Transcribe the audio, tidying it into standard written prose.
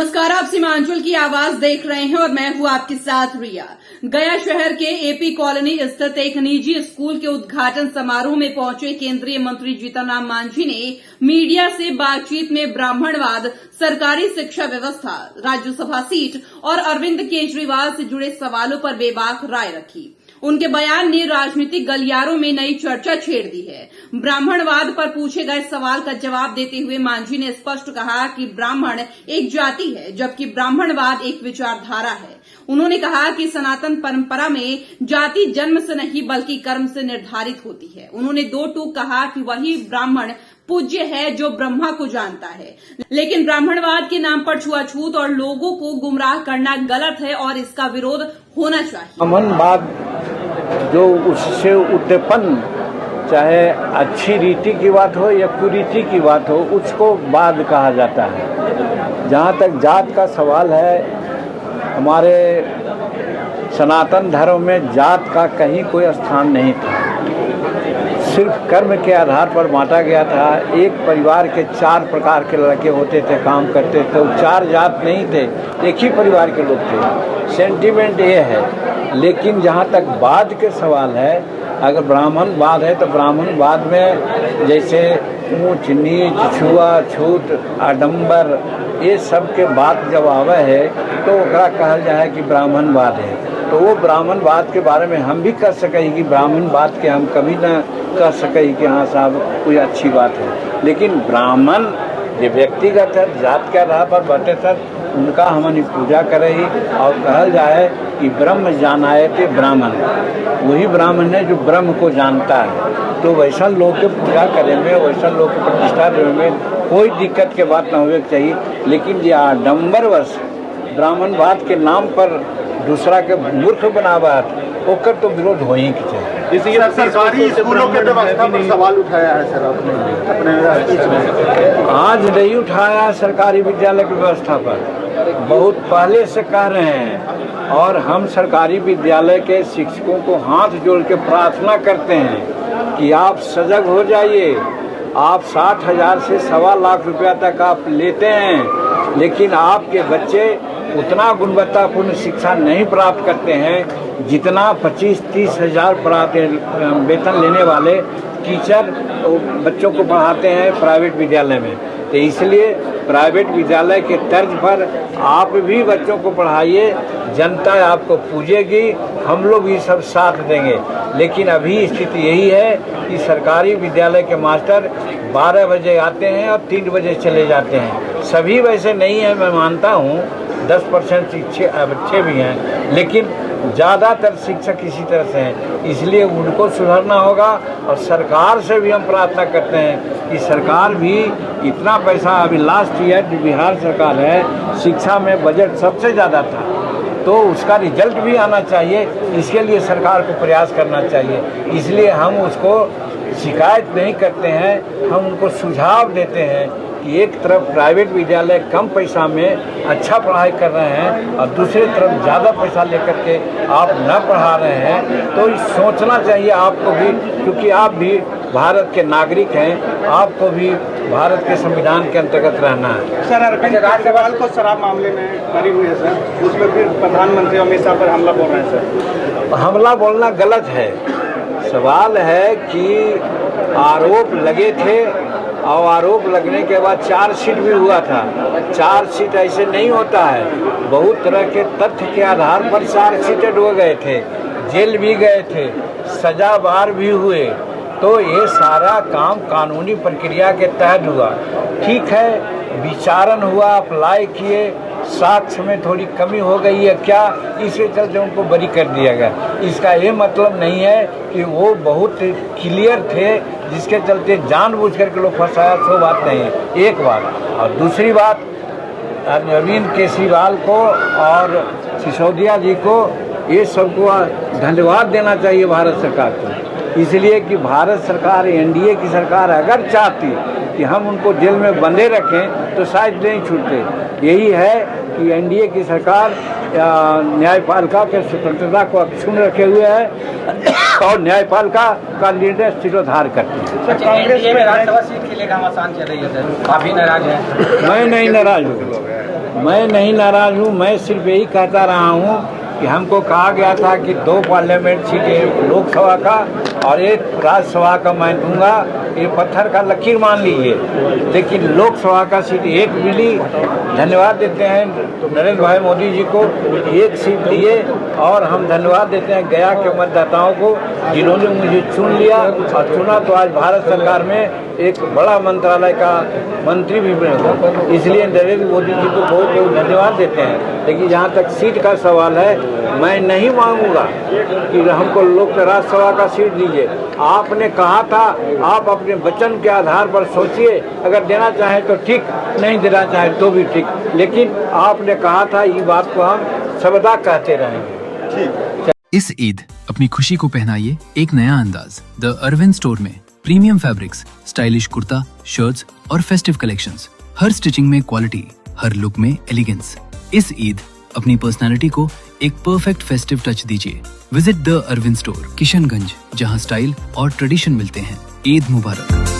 नमस्कार, आप सीमांचल की आवाज देख रहे हैं और मैं हूं आपके साथ रिया। गया शहर के एपी कॉलोनी स्थित एक निजी स्कूल के उद्घाटन समारोह में पहुंचे केंद्रीय मंत्री जीतन राम मांझी ने मीडिया से बातचीत में ब्राह्मणवाद, सरकारी शिक्षा व्यवस्था, राज्यसभा सीट और अरविंद केजरीवाल से जुड़े सवालों पर बेबाक राय रखी। उनके बयान ने राजनीतिक गलियारों में नई चर्चा छेड़ दी है। ब्राह्मणवाद पर पूछे गए सवाल का जवाब देते हुए मांझी ने स्पष्ट कहा कि ब्राह्मण एक जाति है, जबकि ब्राह्मणवाद एक विचारधारा है। उन्होंने कहा कि सनातन परंपरा में जाति जन्म से नहीं बल्कि कर्म से निर्धारित होती है। उन्होंने दो टूक कहा कि वही ब्राह्मण पूज्य है जो ब्रह्मा को जानता है, लेकिन ब्राह्मणवाद के नाम पर छुआछूत और लोगों को गुमराह करना गलत है और इसका विरोध होना चाहिए। ब्राह्मणवाद जो उससे उत्पन्न, चाहे अच्छी रीति की बात हो या कुरीति की बात हो, उसको वाद कहा जाता है। जहाँ तक जात का सवाल है, हमारे सनातन धर्म में जात का कहीं कोई स्थान नहीं था। सिर्फ कर्म के आधार पर बांटा गया था। एक परिवार के 4 प्रकार के लड़के होते थे, काम करते थे, वो 4 जात नहीं थे, एक ही परिवार के लोग थे। सेंटिमेंट ये है। लेकिन जहाँ तक वाद के सवाल है, अगर ब्राह्मणवाद है तो ब्राह्मणवाद में जैसे ऊंच नीच, छुआछूत, आडंबर, ये सब के बात जब आवे है तो ओकरा कहल जाए कि ब्राह्मणवाद है। तो वो ब्राह्मणवाद के बारे में हम भी कह सके कि ब्राह्मणवाद के हम कभी ना कह सके कि हाँ साहब कोई अच्छी बात है। लेकिन ब्राह्मण जो व्यक्तिगत है, जात के आधार पर बटे थे, उनका हमने पूजा करे और कहल जाए कि ब्रह्म जानायते ब्राह्मण, वही ब्राह्मण है जो ब्रह्म को जानता है। तो वैसा लोग के पूजा करे में, वैसा लोग के प्रतिष्ठा देने में कोई दिक्कत के बात न होने चाहिए। लेकिन ये आडम्बरवश ब्राह्मणवाद के नाम पर दूसरा के मूर्ख बनावत, ओकर तो विरोध हो ही के चाहिए। सरकारी स्कूलों के व्यवस्था पर सवाल उठाया है सर आपने अपने? आज नहीं उठाया सरकारी विद्यालय की व्यवस्था पर, बहुत पहले से कह रहे हैं। और हम सरकारी विद्यालय के शिक्षकों को हाथ जोड़ के प्रार्थना करते हैं कि आप सजग हो जाइए। आप 60,000 से 1.25 लाख रुपया तक आप लेते हैं, लेकिन आपके बच्चे उतना गुणवत्तापूर्ण शिक्षा नहीं प्राप्त करते हैं जितना 25-30 हज़ार वेतन लेने वाले टीचर बच्चों को पढ़ाते हैं प्राइवेट विद्यालय में। तो इसलिए प्राइवेट विद्यालय के तर्ज पर आप भी बच्चों को पढ़ाइए, जनता आपको पूजेगी, हम लोग भी सब साथ देंगे। लेकिन अभी स्थिति यही है कि सरकारी विद्यालय के मास्टर 12 बजे आते हैं और 3 बजे चले जाते हैं। सभी वैसे नहीं है, मैं मानता हूँ 10% अच्छे भी हैं, लेकिन ज़्यादातर शिक्षक इसी तरह से हैं। इसलिए उनको सुधरना होगा। और सरकार से भी हम प्रार्थना करते हैं कि सरकार भी इतना पैसा, अभी लास्ट ईयर जो बिहार सरकार है, शिक्षा में बजट सबसे ज़्यादा था, तो उसका रिजल्ट भी आना चाहिए। इसके लिए सरकार को प्रयास करना चाहिए। इसलिए हम उसको शिकायत नहीं करते हैं, हम उनको सुझाव देते हैं कि एक तरफ प्राइवेट विद्यालय कम पैसा में अच्छा पढ़ाई कर रहे हैं और दूसरी तरफ ज़्यादा पैसा लेकर के आप न पढ़ा रहे हैं, तो सोचना चाहिए आपको भी, क्योंकि आप भी भारत के नागरिक हैं, आपको भी भारत के संविधान के अंतर्गत रहना है। सर, अरविंद केजरीवाल को शराब मामले में पड़ी हुई है सर, उसमें फिर प्रधानमंत्री अमित शाह पर हमला बोल रहे हैं सर। हमला बोलना गलत है। सवाल है कि आरोप लगे थे और आरोप लगने के बाद चार्जशीट भी हुआ था। चार्जशीट ऐसे नहीं होता है, बहुत तरह के तथ्य के आधार पर चार्जशीटेड हो गए थे, जेल भी गए थे, सजा बार भी हुए। तो ये सारा काम कानूनी प्रक्रिया के तहत हुआ। ठीक है, विचारण हुआ, अप्लाई किए, साक्ष्य में थोड़ी कमी हो गई है क्या, इसके चलते उनको बरी कर दिया गया। इसका ये मतलब नहीं है कि वो बहुत क्लियर थे जिसके चलते जानबूझ करके लोग फंसाया, तो बात नहीं है। एक बात। और दूसरी बात, अरविंद केजरीवाल को और सिसोदिया जी को, ये सबको धन्यवाद देना चाहिए भारत सरकार को। इसलिए कि भारत सरकार, एनडीए की सरकार अगर चाहती कि हम उनको जेल में बंधे रखें तो शायद नहीं छूटते। यही है कि एनडीए की सरकार न्यायपालिका के स्वतंत्रता को अक्षुण्ण रखे हुए है और न्यायपालिका का निर्णय शिरोधार्य करती है। कांग्रेस में राज्यसभा सीट के लिए घमासान चल रही है सर, काफी नाराज है। मैं नहीं नाराज हूँ। मैं नहीं नाराज हूँ, मैं सिर्फ यही कहता रहा हूँ कि हमको कहा गया था कि 2 पार्लियामेंट सीटें लोकसभा का और 1 राज्यसभा का मैं दूंगा, ये पत्थर का लकीर मान लीजिए। लेकिन लोकसभा का सीट 1 मिली। धन्यवाद देते हैं नरेंद्र भाई मोदी जी को, 1 सीट दिए। और हम धन्यवाद देते हैं गया के मतदाताओं को जिन्होंने मुझे चुन लिया और चुना तो आज भारत सरकार में एक बड़ा मंत्रालय का मंत्री भी बने। इसलिए नरेंद्र मोदी जी को बहुत बहुत धन्यवाद देते हैं। लेकिन जहाँ तक सीट का सवाल है, मैं नहीं मांगूंगा कि हमको राज्यसभा का सीट दीजिए। आपने कहा था, आप अपने वचन के आधार पर सोचिए, अगर देना चाहें तो ठीक, नहीं देना चाहें तो भी ठीक, लेकिन आपने कहा था, ये बात को हम सर्वदा कहते रहेंगे। इस ईद अपनी खुशी को पहनाइए एक नया अंदाज द अरविंद स्टोर में। Premium fabrics, stylish kurta, shirts और फेस्टिव कलेक्शंस। हर स्टिचिंग में क्वालिटी, हर लुक में एलिगेंस। इस ईद अपनी पर्सनालिटी को एक परफेक्ट फेस्टिव टच दीजिए। Visit the Arvind store, Kishanganj, जहां स्टाइल और ट्रेडिशन मिलते हैं। ईद मुबारक।